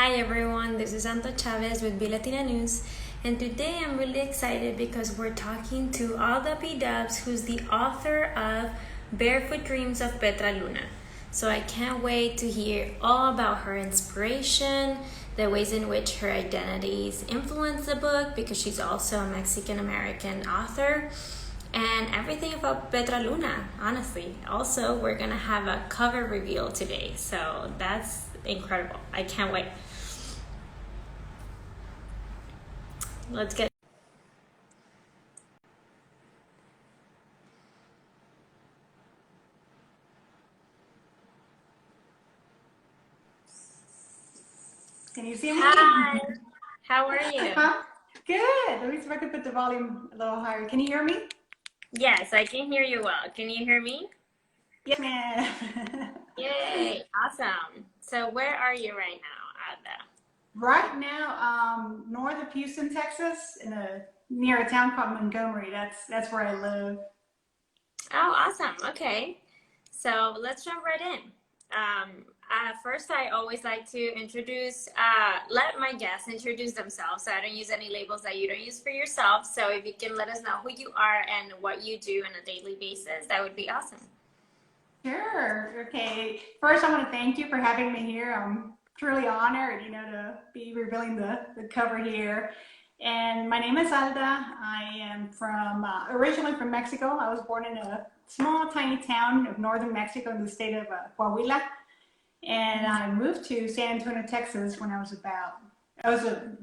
Hi everyone, this is Anto Chavez with Be Latina News, and today I'm really excited because we're talking to Alda P. Dubs, who's the author of Barefoot Dreams of Petra Luna. So I can't wait to hear all about her inspiration, the ways in which her identities influence the book, because she's also a Mexican-American author, and everything about Petra Luna, honestly. Also, we're gonna have a cover reveal today, so that's incredible. I can't wait. Let's get. Can you see me? Hi, how are you? Huh? Good. Let me see if I can put the volume a little higher. Can you hear me? Yes, I can hear you well. Can you hear me? Yes, ma'am. Yay, awesome. So where are you right now, Ada? Right now, north of Houston, Texas, near a town called Montgomery. That's where I live. Oh, awesome. Okay. So let's jump right in. First, I always like to let my guests introduce themselves so I don't use any labels that you don't use for yourself. So if you can let us know who you are and what you do on a daily basis, that would be awesome. Sure. Okay. First, I want to thank you for having me here. I'm truly honored, to be revealing the cover here. And my name is Alda. I am originally from Mexico. I was born in a small, tiny town of northern Mexico in the state of Coahuila. And I moved to San Antonio, Texas when I was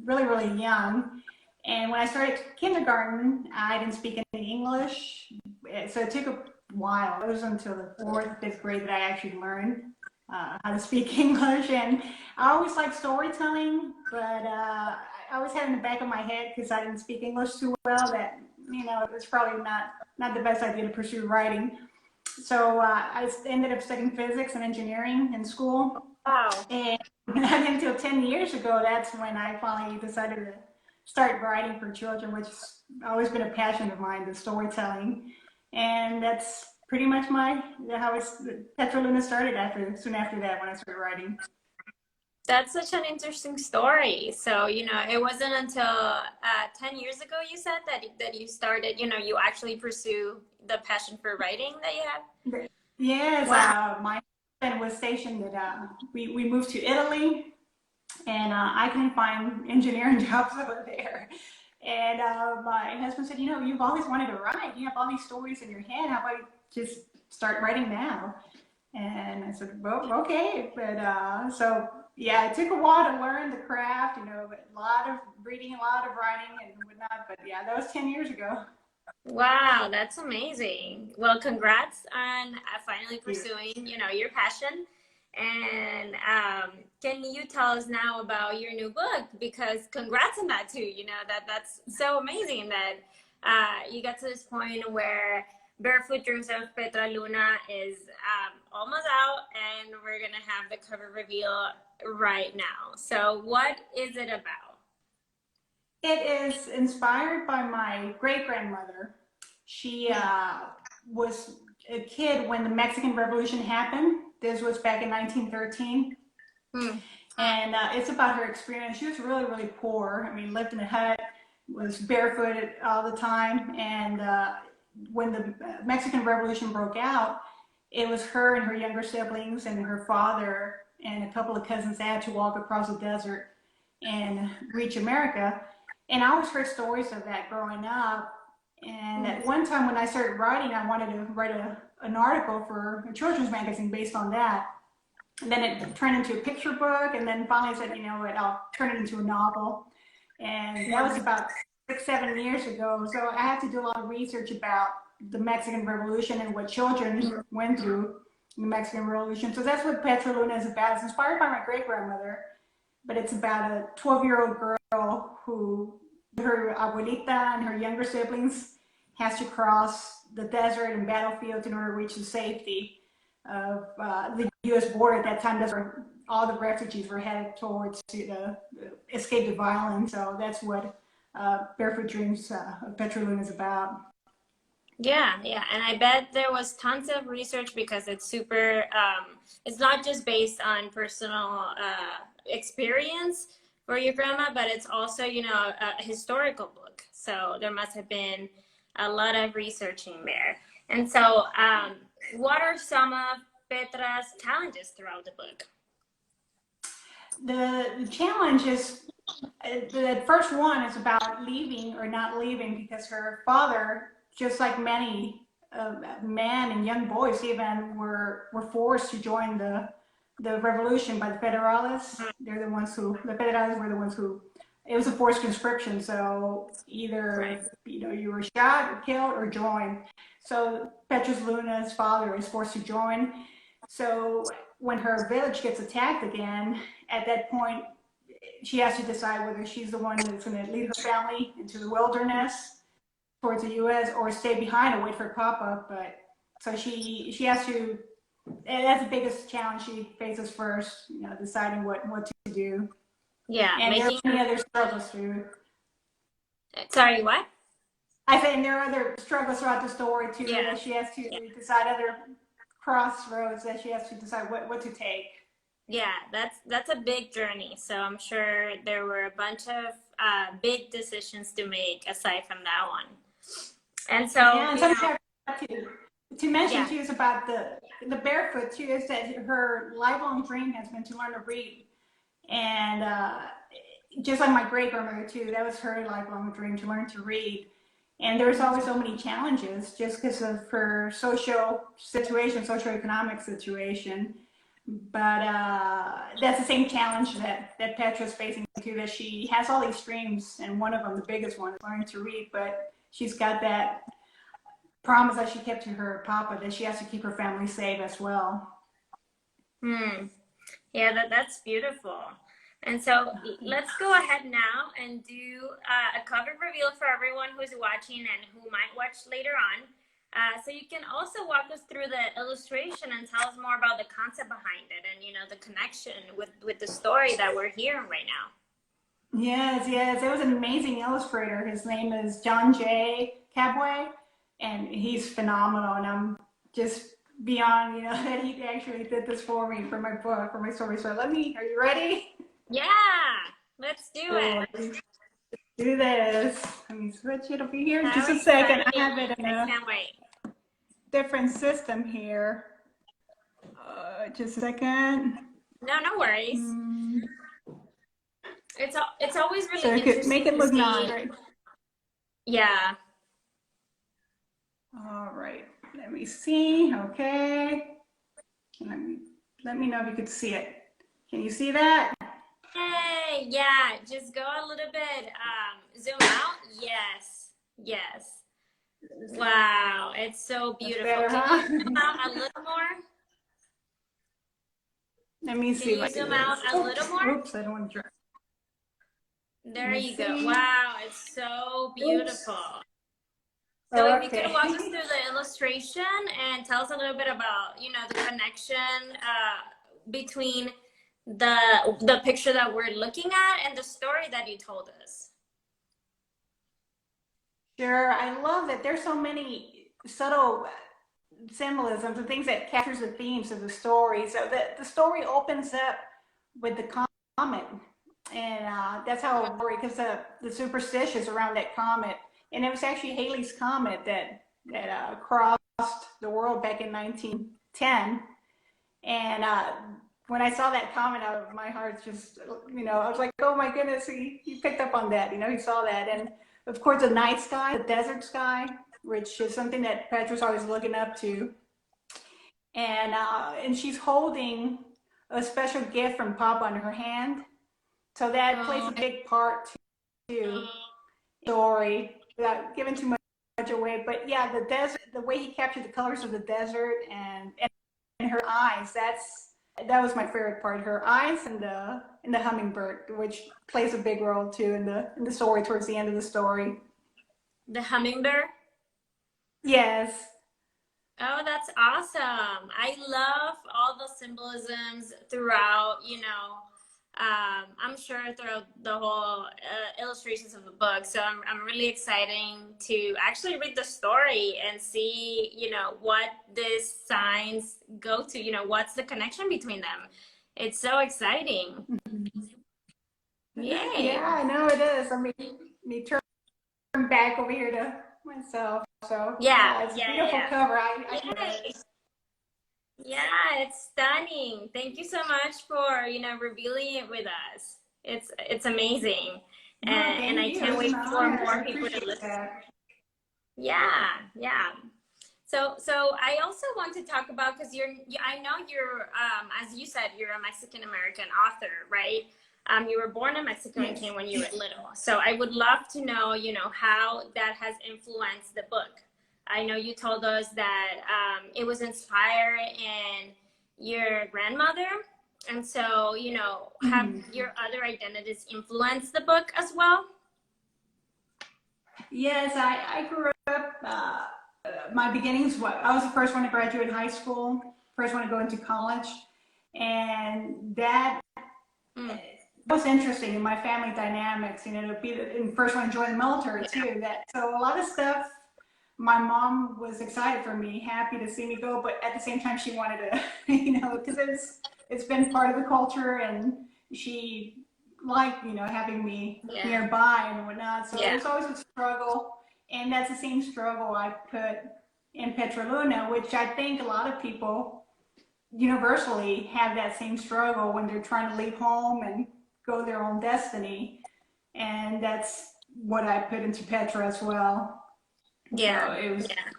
really, really young. And when I started kindergarten, I didn't speak any English. So it took a while. It was until the fourth, fifth grade that I actually learned how to speak English. And I always liked storytelling, but I always had in the back of my head, because I didn't speak English too well, that, it was probably not the best idea to pursue writing. So I ended up studying physics and engineering in school. Wow. And until 10 years ago, that's when I finally decided to start writing for children, which has always been a passion of mine, the storytelling. And that's pretty much how Petra Luna started soon after that, when I started writing. That's such an interesting story. So, it wasn't until 10 years ago you said that you started, you actually pursue the passion for writing that you have? Yes, Wow. my husband was stationed we moved to Italy, and I couldn't find engineering jobs over there. And my husband said, you've always wanted to write. You have all these stories in your head. How about you just start writing now? And I said, well, okay. But so, yeah, it took a while to learn the craft, a lot of reading, a lot of writing and whatnot. But yeah, that was 10 years ago. Wow, that's amazing. Well, congrats on finally pursuing, your passion. And can you tell us now about your new book? Because congrats on that too. That's so amazing that you got to this point where Barefoot Dreams of Petra Luna is almost out, and we're gonna have the cover reveal right now. So, what is it about? It is inspired by my great grandmother. She was a kid when the Mexican Revolution happened. This was back in 1913. Hmm. And it's about her experience. She was really, really poor. I mean, lived in a hut, was barefooted all the time. And when the Mexican Revolution broke out, it was her and her younger siblings and her father and a couple of cousins that had to walk across the desert and reach America. And I always heard stories of that growing up. And at one time when I started writing, I wanted to write an article for a children's magazine based on that. And then it turned into a picture book, and then finally I said, you know what, I'll turn it into a novel. And that was about 6, 7 years ago. So I had to do a lot of research about the Mexican Revolution and what children went through in the Mexican Revolution. So that's what Petra Luna is about. It's inspired by my great-grandmother, but it's about a 12-year-old girl who, her abuelita and her younger siblings, has to cross the desert and battlefields in order to reach the safety of the U.S. border. At that time, that's where all the refugees were headed towards to escape the violence. So that's what Barefoot Dreams of Petra Luna is about. Yeah, and I bet there was tons of research because it's super. It's not just based on personal experience for your grandma, but it's also, you know, a historical book. So there must have been a lot of researching there. And so, what are some of Petra's challenges throughout the book? The challenge is the first one is about leaving or not leaving because her father, just like many men and young boys even, were forced to join the revolution by the Federalists. They're the ones who, the Federalists were the ones who, it was a forced conscription. So either, you know, you were shot or killed or joined. So Petra Luna's father is forced to join. So when her village gets attacked again, at that point, she has to decide whether she's the one that's going to lead her family into the wilderness towards the U.S. or stay behind and wait for Papa. But so she has to. And that's the biggest challenge she faces first. You know, deciding what to do. Yeah, and there are many other struggles too. Sorry, what? I think there are other struggles throughout the story too. Yeah. That she has to decide, other crossroads that she has to decide what to take. Yeah, that's a big journey. So I'm sure there were a bunch of big decisions to make aside from that one. And so, yeah, and something to mention too is about the Barefoot too, is that her lifelong dream has been to learn to read, and just like my great grandmother too, that was her lifelong dream, to learn to read. And there's always so many challenges just because of her socioeconomic situation. But that's the same challenge that Petra's facing too, that she has all these dreams, and one of them, the biggest one, is learning to read, but she's got that promise that she kept to her papa that she has to keep her family safe as well. Yeah, that's beautiful. And so let's go ahead now and do a cover reveal for everyone who's watching and who might watch later on. So you can also walk us through the illustration and tell us more about the concept behind it and, you know, the connection with the story that we're hearing right now. Yes, it was an amazing illustrator. His name is John J. Cabway, and he's phenomenal. And I'm just beyond, you know, that he actually did this for me, for my book, for my story. So are you ready? Yeah, let's do it. Let's do this. Let me switch it over here. How just a exciting. second. I have it in I can't wait. Different system here. Just a second. No worries. It's always really so it interesting could make it look nice, right? Yeah. All right. Let me see. Okay. Let me know if you could see it. Can you see that? Hey, yeah. Just go a little bit. Zoom out. Yes. Wow, it's so beautiful. Better, Can you zoom out a little more? Let me see. Can you zoom out a little more? Oops, I don't want to drop. There you go. Wow, it's so beautiful. So if you could walk us through the illustration and tell us a little bit about, you know, the connection between the picture that we're looking at and the story that you told us. Sure, I love that there's so many subtle symbolisms and things that captures the themes of the story. So the story opens up with the comet, and that's how it works, because the superstitions around that comet, and it was actually Halley's Comet that crossed the world back in 1910. And when I saw that comet, my heart just, you know, I was like, oh my goodness, he picked up on that, you know, he saw that. And of course, the night sky, the desert sky, which is something that Petra's always looking up to. And she's holding a special gift from Papa in her hand. So that plays a big part too, the story, without giving too much away. But yeah, the desert, the way he captured the colors of the desert and her eyes, that was my favorite part. Her eyes and the hummingbird, which plays a big role too in the story towards the end of the story. The hummingbird? Yes. Oh, that's awesome. I love all the symbolisms throughout, you know, I'm sure throughout the whole illustrations of the book. So I'm really excited to actually read the story and see, you know, what these signs go to, you know, what's the connection between them. It's so exciting. Yay! Yeah, I know it is. I mean, me turn back over here to myself. So Yeah, yeah, it's a yeah, beautiful yeah. cover. I think Yay! it is. Yeah, it's stunning. Thank you so much for, revealing it with us. It's amazing. No, And thank I you. can't It's an wait for honor. I more people to appreciate listen. that. Yeah, yeah. So I also want to talk about because I know you're as you said you're a Mexican American author, right? You were born in Mexico and Yes. came when you were little. So I would love to know, how that has influenced the book. I know you told us that it was inspired in your grandmother, and so have Mhm. your other identities influenced the book as well? Yes, I grew up. My beginnings. I was the first one to graduate high school, first one to go into college, and that Mm, was interesting in my family dynamics. To be the first one to join the military yeah, too. That so a lot of stuff. My mom was excited for me, happy to see me go, but at the same time, she wanted to, because it's been part of the culture, and she liked, having me yeah, nearby and whatnot. So it yeah, was always a struggle, and that's the same struggle I put in Petra Luna, which I think a lot of people universally have that same struggle when they're trying to leave home and go their own destiny, and that's what I put into Petra as well. yeah, So it was yeah.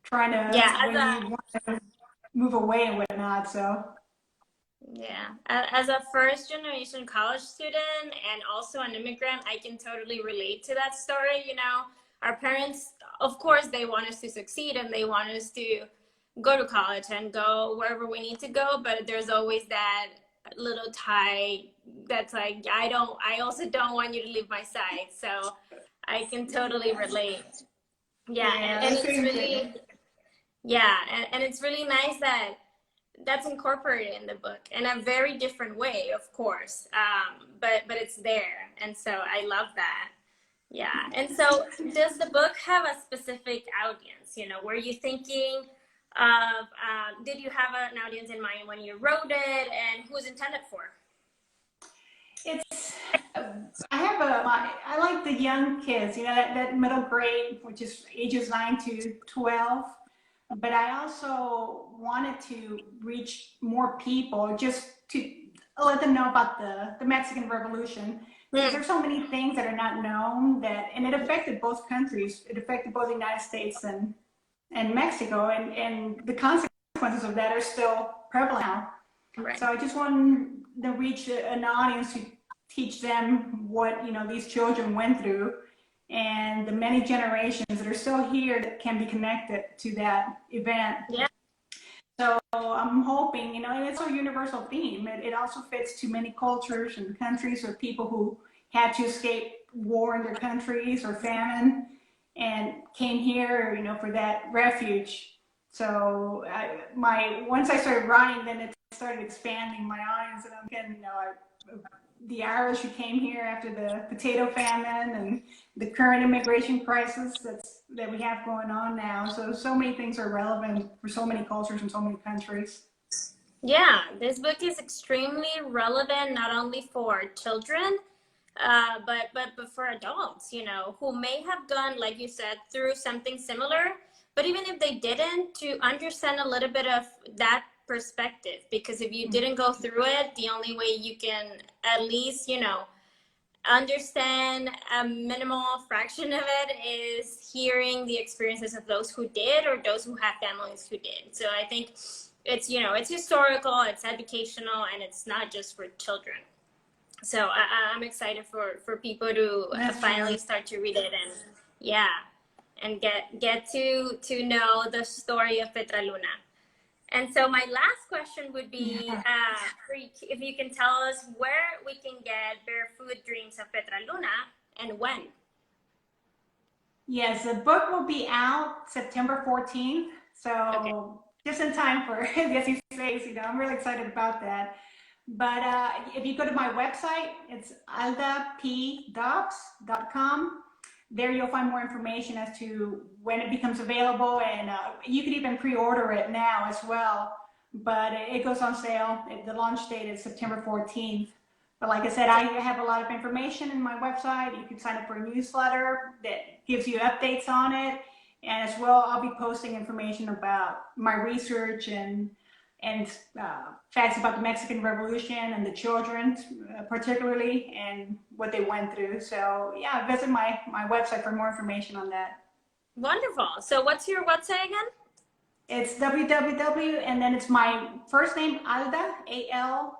trying to Yeah, as when a you want to move away and whatnot. So Yeah, as a first generation college student and also an immigrant, I can totally relate to that story. Our parents, of course, they want us to succeed and they want us to go to college and go wherever we need to go, but there's always that little tie that's like, I also don't want you to leave my side. So I can totally relate. Yeah, yeah, and the it's same thing. really, yeah, and it's really nice that that's incorporated in the book in a very different way, of course, but it's there, and so I love that. Yeah. And so does the book have a specific audience? Were you thinking of did you have an audience in mind when you wrote it, and who was intended for? It's I have I like the young kids, that middle grade, which is ages 9 to 12. But I also wanted to reach more people, just to let them know about the Mexican Revolution, because Hmm. there's so many things that are not known, and it affected both countries. It affected both the United States and Mexico, and the consequences of that are still prevalent now. Right. So I just want to reach an audience to teach them what these children went through, and the many generations that are still here that can be connected to that event. Yeah. So I'm hoping, and it's a universal theme. It also fits to many cultures and countries of people who had to escape war in their countries or famine and came here, for that refuge. So once I started writing, then it started expanding my audience, and I'm getting, the Irish who came here after the potato famine and the current immigration crisis that we have going on now. So many things are relevant for so many cultures and so many countries. Yeah, this book is extremely relevant not only for children, but for adults, who may have gone, like you said, through something similar. But even if they didn't, to understand a little bit of that perspective, because if you didn't go through it, the only way you can at least, understand a minimal fraction of it is hearing the experiences of those who did or those who have families who did. So I think it's historical, it's educational, and it's not just for children. So I'm excited for people to That's finally true. start to read it, and yeah, and get to know the story of Petra Luna. And so my last question would be, Yeah. if you can tell us where we can get Barefoot Dreams of Petra Luna and when. Yes, the book will be out September 14th. Okay. So just in time for the SEC days, I'm really excited about that. But if you go to my website, it's aldapdocs.com. There you'll find more information as to when it becomes available, and you can even pre-order it now as well. But it goes on sale. The launch date is September 14th. But like I said, I have a lot of information in my website. You can sign up for a newsletter that gives you updates on it. And as well, I'll be posting information about my research and facts about the Mexican Revolution and the children, particularly, and what they went through. So yeah, visit my website for more information on that. Wonderful. So what's your website again? It's www, and then it's my first name, Alda, Alda,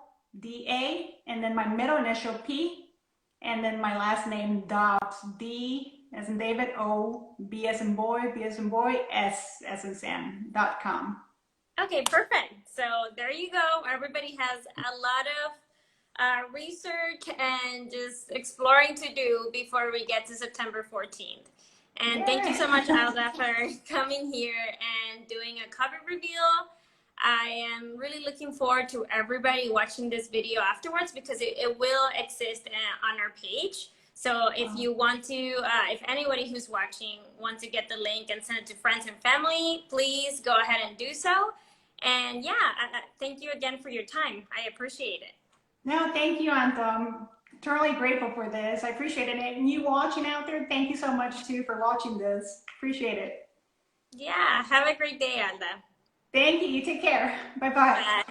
and then my middle initial, P, and then my last name, Dobbs, D as in David, O, B as in boy, S as in Sam.com. Okay, perfect. So there you go. Everybody has a lot of research and just exploring to do before we get to September 14th. And thank you so much, Alda, for coming here and doing a cover reveal. I am really looking forward to everybody watching this video afterwards because it will exist on our page. So if you want to, if anybody who's watching wants to get the link and send it to friends and family, please go ahead and do so. And yeah, thank you again for your time. I appreciate it. No, thank you, Anto. I'm totally grateful for this. I appreciate it. And you watching out there, thank you so much too for watching this. Appreciate it. Yeah, have a great day, Alda. Thank you. You take care. Bye-bye. Bye.